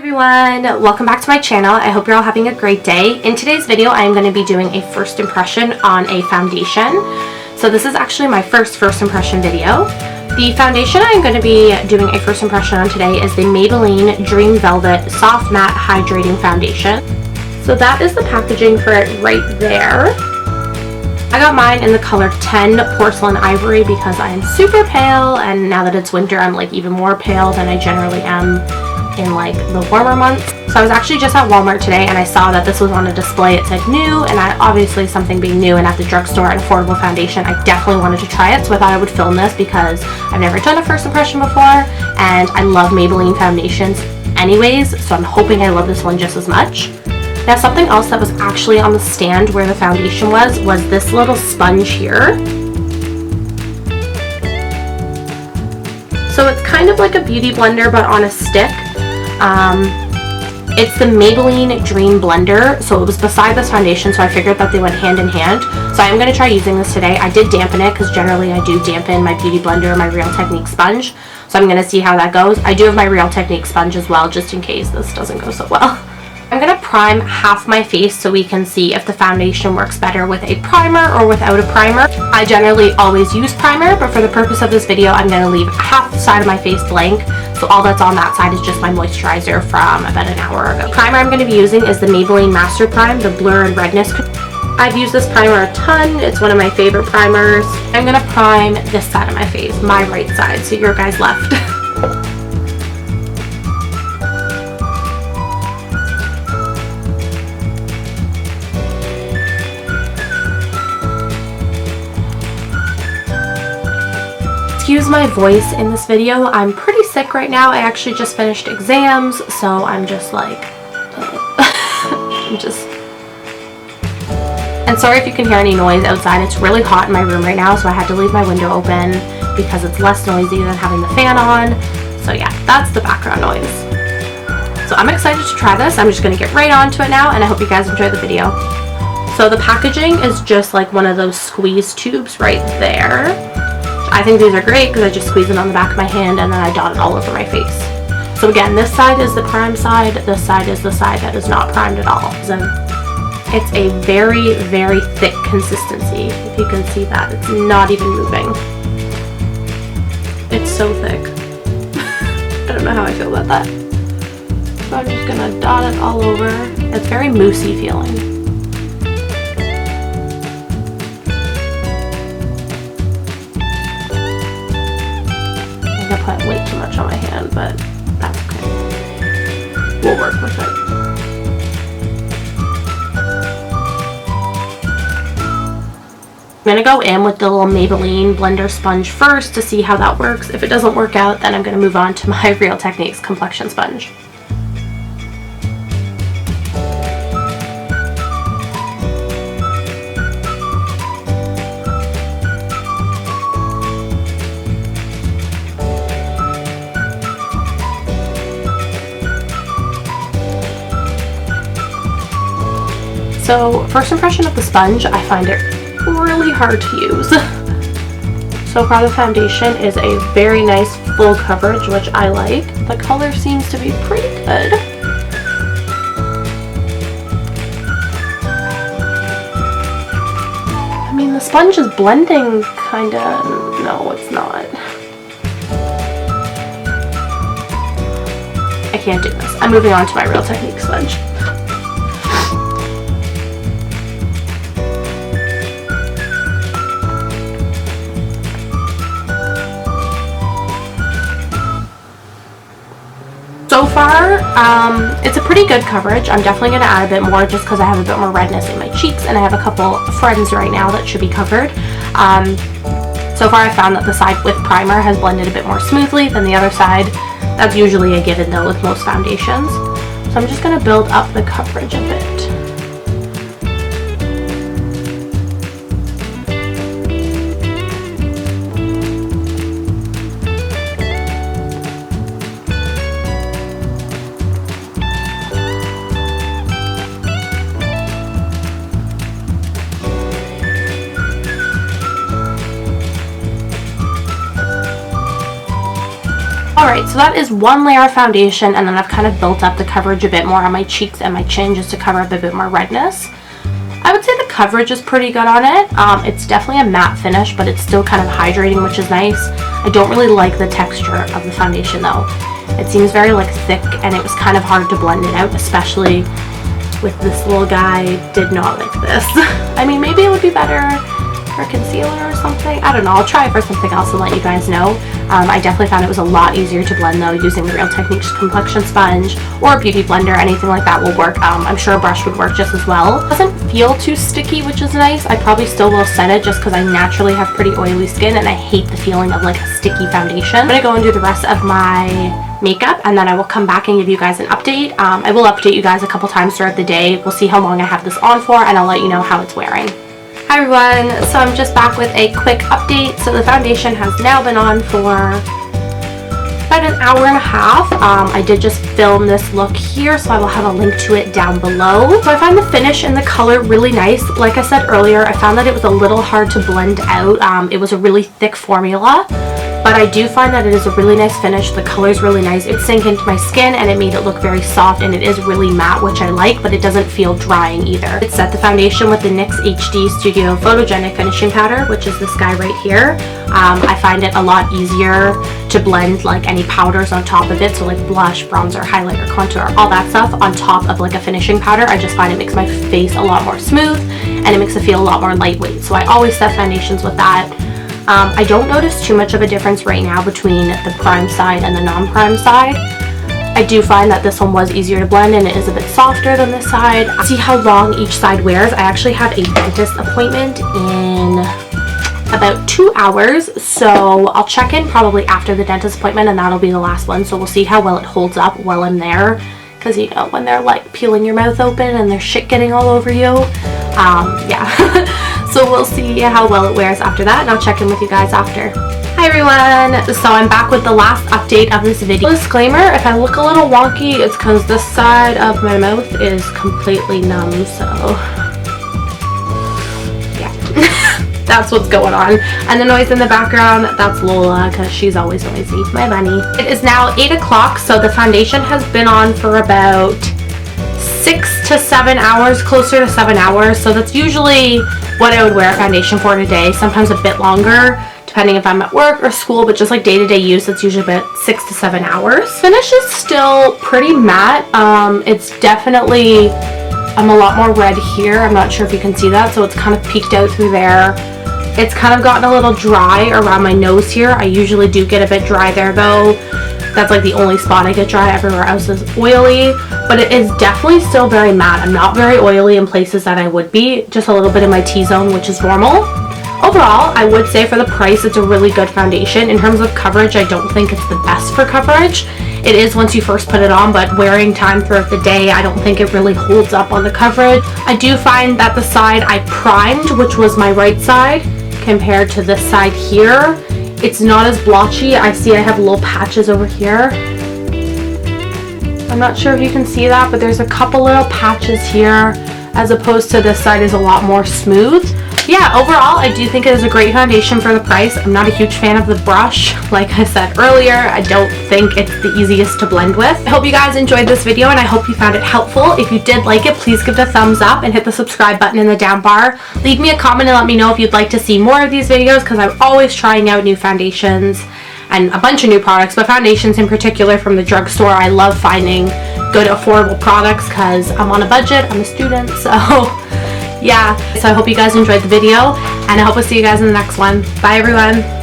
Everyone, welcome back to my channel. I hope you're all having a great day. In today's video, I am going to be doing a first impression on a foundation. So this is actually my first impression video. The foundation I'm going to be doing a first impression on today is the Maybelline Dream Velvet Soft Matte Hydrating Foundation. So that is the packaging for it right there. I got mine in the color 10 Porcelain Ivory because I am super pale, and now that it's winter I'm like even more pale than I generally am in like the warmer months. So I was actually just at Walmart today and I saw that this was on a display. It said new, and obviously something being new and at the drugstore, an affordable foundation, I definitely wanted to try it, so I thought I would film this because I've never done a first impression before and I love Maybelline foundations anyways, so I'm hoping I love this one just as much. Now, something else that was actually on the stand where the foundation was this little sponge here. So it's kind of like a beauty blender but on a stick. It's the Maybelline Dream Blender, so it was beside this foundation, so I figured that they went hand in hand. So I'm going to try using this today. I did dampen it because generally I do dampen my beauty blender or my Real Technique sponge, so I'm going to see how that goes. I do have my Real Technique sponge as well, just in case this doesn't go so well. I'm going to prime half my face so we can see if the foundation works better with a primer or without a primer. I generally always use primer, but for the purpose of this video, I'm going to leave half the side of my face blank. So all that's on that side is just my moisturizer from about an hour ago. The primer I'm going to be using is the Maybelline Master Prime, the Blur and Redness. I've used this primer a ton. It's one of my favorite primers. I'm going to prime this side of my face, my right side, so your guys left. Excuse my voice in this video. I'm pretty sick right now. I actually just finished exams, so I'm just like and sorry if you can hear any noise outside. It's really hot in my room right now, so I had to leave my window open because it's less noisy than having the fan on. So yeah, that's the background noise. So I'm excited to try this. I'm just going to get right on to it now, and I hope you guys enjoy the video. So the packaging is just like one of those squeeze tubes right there. I think these are great because I just squeeze it on the back of my hand and then I dot it all over my face. So again, this side is the prime side, this side is the side that is not primed at all. So it's a very, very thick consistency. If you can see that, it's not even moving. It's so thick. I don't know how I feel about that. So I'm just gonna dot it all over. It's very moussey feeling. I put way too much on my hand, but that's okay. We'll work with it. I'm going to go in with the little Maybelline blender sponge first to see how that works. If it doesn't work out, then I'm going to move on to my Real Techniques complexion sponge. So, first impression of the sponge, I find it really hard to use. So far the foundation is a very nice full coverage, which I like. The color seems to be pretty good. I mean, the sponge is blending kinda. No, it's not. I can't do this. I'm moving on to my Real Technique sponge. So far, it's a pretty good coverage. I'm definitely going to add a bit more just because I have a bit more redness in my cheeks and I have a couple friends right now that should be covered. So far I found that the side with primer has blended a bit more smoothly than the other side. That's usually a given though with most foundations. So I'm just going to build up the coverage a bit. Alright, So that is one layer of foundation, and then I've kind of built up the coverage a bit more on my cheeks and my chin just to cover up a bit more redness. I would say the coverage is pretty good on it. It's definitely a matte finish, but it's still kind of hydrating, which is nice. I don't really like the texture of the foundation though. It seems very like thick, and it was kind of hard to blend it out, especially with this little guy. Did not like this. I mean, maybe it would be better for concealer or something. I don't know. I'll try it for something else and let you guys know. I definitely found it was a lot easier to blend though using the Real Techniques complexion sponge or a beauty blender. Anything like that will work. I'm sure a brush would work just as well. It doesn't feel too sticky, which is nice. I probably still will set it just because I naturally have pretty oily skin and I hate the feeling of like a sticky foundation. I'm gonna go and do the rest of my makeup, and then I will come back and give you guys an update. I will update you guys a couple times throughout the day. We'll see how long I have this on for, and I'll let you know how it's wearing. Hi everyone, so I'm just back with a quick update. So the foundation has now been on for about an hour and a half. I did just film this look here, so I will have a link to it down below. So I find the finish and the color really nice. Like I said earlier, I found that it was a little hard to blend out. It was a really thick formula, but I do find that it is a really nice finish. The color is really nice. It sank into my skin and it made it look very soft, and it is really matte, which I like, but it doesn't feel drying either. It set the foundation with the NYX HD Studio Photogenic Finishing Powder, which is this guy right here. I find it a lot easier to blend like any powders on top of it, so like blush, bronzer, highlighter, contour, all that stuff on top of like a finishing powder. I just find it makes my face a lot more smooth and it makes it feel a lot more lightweight. So I always set foundations with that. I don't notice too much of a difference right now between the prime side and the non-prime side. I do find that this one was easier to blend and it is a bit softer than this side. See how long each side wears. I actually have a dentist appointment in about 2 hours, so I'll check in probably after the dentist appointment, and that'll be the last one. So we'll see how well it holds up while I'm there, because you know when they're like peeling your mouth open and there's shit getting all over you. Yeah. So we'll see how well it wears after that, and I'll check in with you guys after. Hi everyone, so I'm back with the last update of this video. Disclaimer, if I look a little wonky, it's because this side of my mouth is completely numb, so yeah. That's what's going on. And the noise in the background, that's Lola, because she's always noisy, my bunny. It is now 8 o'clock, so the foundation has been on for about 6 to 7 hours, closer to 7 hours, so that's usually what I would wear a foundation for in a day, sometimes a bit longer depending if I'm at work or school, but just like day-to-day use, it's usually about 6 to 7 hours. Finish is still pretty matte. It's definitely, I'm a lot more red here. I'm not sure if you can see that, so it's kind of peeked out through there. It's kind of gotten a little dry around my nose here. I usually do get a bit dry there though. That's like the only spot I get dry. Everywhere else is oily, but it is definitely still very matte. I'm not very oily in places that I would be, just a little bit in my T-zone, which is normal. Overall, I would say for the price, it's a really good foundation. In terms of coverage, I don't think it's the best for coverage. It is once you first put it on, but wearing time throughout the day, I don't think it really holds up on the coverage. I do find that the side I primed, which was my right side, compared to this side here, it's not as blotchy. I see I have little patches over here. I'm not sure if you can see that, but there's a couple little patches here, as opposed to this side is a lot more smooth. Yeah, overall, I do think it is a great foundation for the price. I'm not a huge fan of the brush. Like I said earlier, I don't think it's the easiest to blend with. I hope you guys enjoyed this video, and I hope you found it helpful. If you did like it, please give it a thumbs up and hit the subscribe button in the down bar. Leave me a comment and let me know if you'd like to see more of these videos, because I'm always trying out new foundations and a bunch of new products, but foundations in particular from the drugstore. I love finding good, affordable products because I'm on a budget, I'm a student, so yeah. So I hope you guys enjoyed the video, and I hope I'll see you guys in the next one. Bye everyone.